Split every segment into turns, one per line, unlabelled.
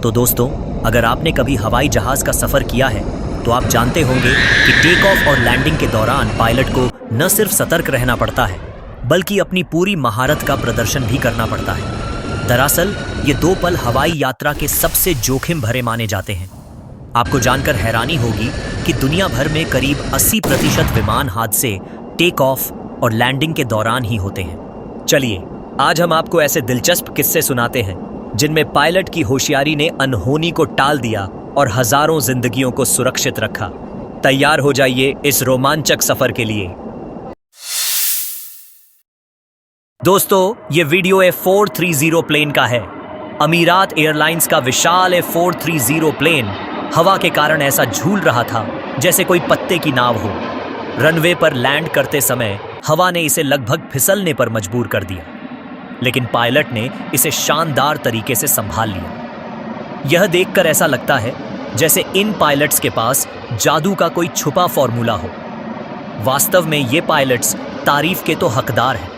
तो दोस्तों, अगर आपने कभी हवाई जहाज का सफर किया है तो आप जानते होंगे कि टेक ऑफ और लैंडिंग के दौरान पायलट को न सिर्फ सतर्क रहना पड़ता है बल्कि अपनी पूरी महारत का प्रदर्शन भी करना पड़ता है। दरअसल ये दो पल हवाई यात्रा के सबसे जोखिम भरे माने जाते हैं। आपको जानकर हैरानी होगी कि दुनिया भर में करीब 80% विमान हादसे टेक ऑफ और लैंडिंग के दौरान ही होते हैं। चलिए आज हम आपको ऐसे दिलचस्प किस्से सुनाते हैं जिनमें पायलट की होशियारी ने अनहोनी को टाल दिया और हजारों जिंदगियों को सुरक्षित रखा। तैयार हो जाइए इस रोमांचक सफर के लिए। दोस्तों, ये वीडियो A430 प्लेन का है। अमीरात एयरलाइंस का विशाल A430 प्लेन हवा के कारण ऐसा झूल रहा था जैसे कोई पत्ते की नाव हो। रनवे पर लैंड करते समय हवा ने इसे लगभग फिसलने पर मजबूर कर दिया, लेकिन पायलट ने इसे शानदार तरीके से संभाल लिया। यह देखकर ऐसा लगता है जैसे इन पायलट्स के पास जादू का कोई छुपा फॉर्मूला हो। वास्तव में ये पायलट्स तारीफ के तो हकदार हैं।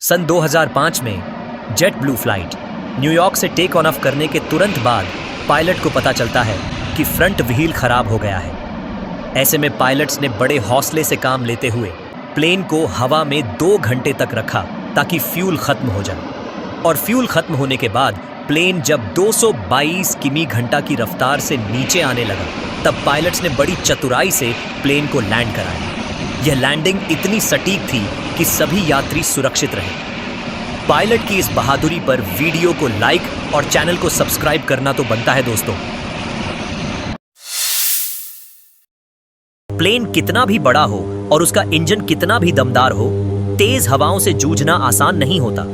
सन 2005 में जेट ब्लू फ्लाइट न्यूयॉर्क से टेक ऑन ऑफ करने के तुरंत बाद पायलट को पता चलता है कि फ्रंट व्हील खराब हो गया है। ऐसे में पायलट्स ने बड़े हौसले से काम लेते हुए प्लेन को हवा में 2 घंटे तक रखा ताकि फ्यूल खत्म हो जाए। और फ्यूल खत्म होने के बाद प्लेन जब 222 किमी घंटा की रफ्तार से नीचे आने लगा, तब पायलट्स ने बड़ी चतुराई से प्लेन को लैंड कराया। यह लैंडिंग इतनी सटीक थी कि सभी यात्री सुरक्षित रहे। पायलट की इस बहादुरी पर वीडियो को लाइक और चैनल को सब्सक्राइब करना तो बनता है दोस्तों। प्लेन कितना भी बड़ा हो और उसका इंजन कितना भी दमदार हो, तेज हवाओं से जूझना आसान नहीं होता।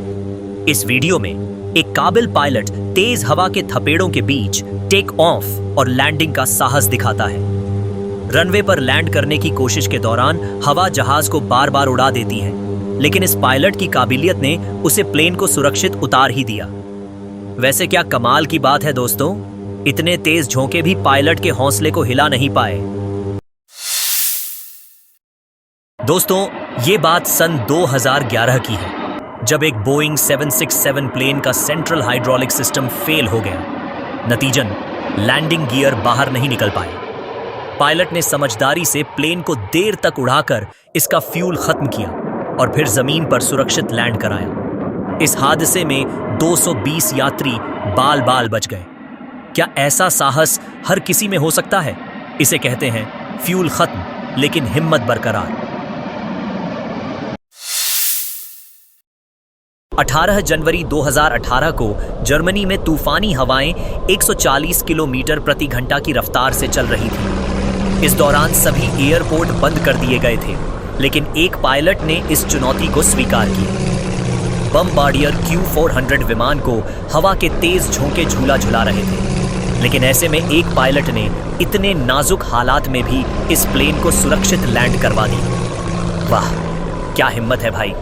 इस वीडियो में एक काबिल पायलट तेज हवा के थपेड़ों के बीच टेक ऑफ और लैंडिंग का साहस दिखाता है। रनवे पर लैंड करने की कोशिश के दौरान हवा जहाज को बार बार उड़ा देती है, लेकिन इस पायलट की काबिलियत ने उसे प्लेन को सुरक्षित उतार ही दिया। वैसे क्या कमाल की बात है दोस्तों, इतने तेज झोंके भी पायलट के हौसले को हिला नहीं पाए। दोस्तों, ये बात सन 2011 की है, जब एक बोइंग 767 प्लेन का सेंट्रल हाइड्रोलिक सिस्टम फेल हो गया। नतीजन लैंडिंग गियर बाहर नहीं निकल पाए। पायलट ने समझदारी से प्लेन को देर तक उड़ाकर इसका फ्यूल खत्म किया और फिर जमीन पर सुरक्षित लैंड कराया। इस हादसे में 220 यात्री बाल बाल बच गए। क्या ऐसा साहस हर किसी में हो सकता है? इसे कहते हैं फ्यूल खत्म लेकिन हिम्मत बरकरार। 18 जनवरी 2018 को जर्मनी में तूफानी हवाएं 140 किलोमीटर प्रति घंटा की रफ्तार से चल रही थी। इस दौरान सभी एयरपोर्ट बंद कर दिए गए थे, लेकिन एक पायलट ने इस चुनौती को स्वीकार किया। बमबार्डियर Q400 विमान को हवा के तेज झोंके झूला झुला रहे थे, लेकिन ऐसे में एक पायलट ने इतने नाजुक हालात में भी इस प्लेन को सुरक्षित लैंड करवा दिया। वाह, क्या हिम्मत है भाई।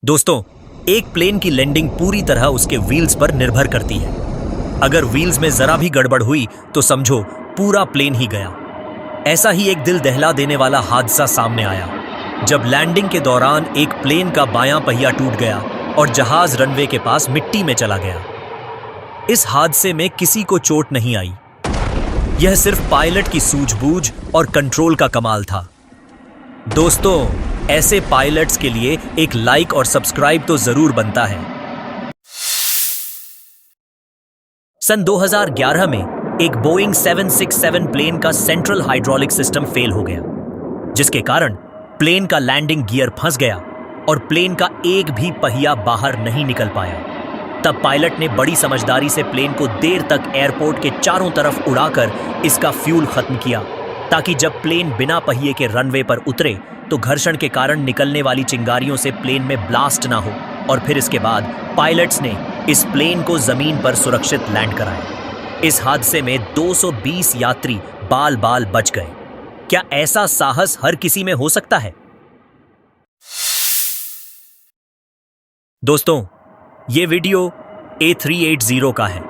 दोस्तों, एक प्लेन की लैंडिंग पूरी तरह उसके व्हील्स पर निर्भर करती है। अगर व्हील्स में जरा भी गड़बड़ हुई तो समझो पूरा प्लेन ही गया। ऐसा ही एक दिल दहला देने वाला हादसा सामने आया, जब लैंडिंग के दौरान एक प्लेन का बायां पहिया टूट गया और जहाज रनवे के पास मिट्टी में चला गया। इस हादसे में किसी को चोट नहीं आई। यह सिर्फ पायलट की सूझबूझ और कंट्रोल का कमाल था। दोस्तों, ऐसे पायलट्स के लिए एक लाइक और सब्सक्राइब तो जरूर बनता है। सन 2011 में एक बोइंग 767 प्लेन का सेंट्रल हाइड्रोलिक सिस्टम फेल हो गया, जिसके कारण प्लेन का लैंडिंग गियर फंस गया और प्लेन का एक भी पहिया बाहर नहीं निकल पाया। तब पायलट ने बड़ी समझदारी से प्लेन को देर तक एयरपोर्ट के चारों तरफ उड़ाकर इसका फ्यूल खत्म किया, ताकि जब प्लेन बिना पहिए के रनवे पर उतरे तो घर्षण के कारण निकलने वाली चिंगारियों से प्लेन में ब्लास्ट ना हो। और फिर इसके बाद पायलट्स ने इस प्लेन को जमीन पर सुरक्षित लैंड कराया। इस हादसे में 220 यात्री बाल बाल बच गए। क्या ऐसा साहस हर किसी में हो सकता है? दोस्तों, ये वीडियो A380 का है।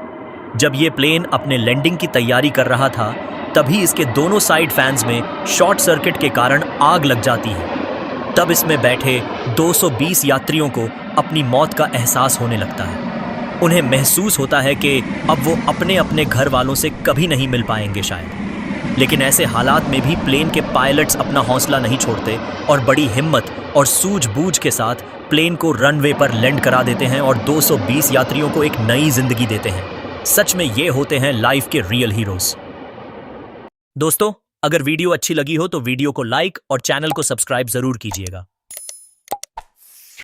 जब ये प्लेन अपने लैंडिंग की तैयारी कर रहा था, तभी इसके दोनों साइड फैंस में शॉर्ट सर्किट के कारण आग लग जाती है। तब इसमें बैठे 220 यात्रियों को अपनी मौत का एहसास होने लगता है। उन्हें महसूस होता है कि अब वो अपने अपने घर वालों से कभी नहीं मिल पाएंगे शायद। लेकिन ऐसे हालात में भी प्लेन के पायलट्स अपना हौसला नहीं छोड़ते और बड़ी हिम्मत और सूझबूझ के साथ प्लेन को रनवे पर लैंड करा देते हैं और 220 यात्रियों को एक नई जिंदगी देते हैं। सच में ये होते हैं लाइफ के रियल हीरोज। दोस्तों, अगर वीडियो अच्छी लगी हो तो वीडियो को लाइक और चैनल को सब्सक्राइब जरूर कीजिएगा।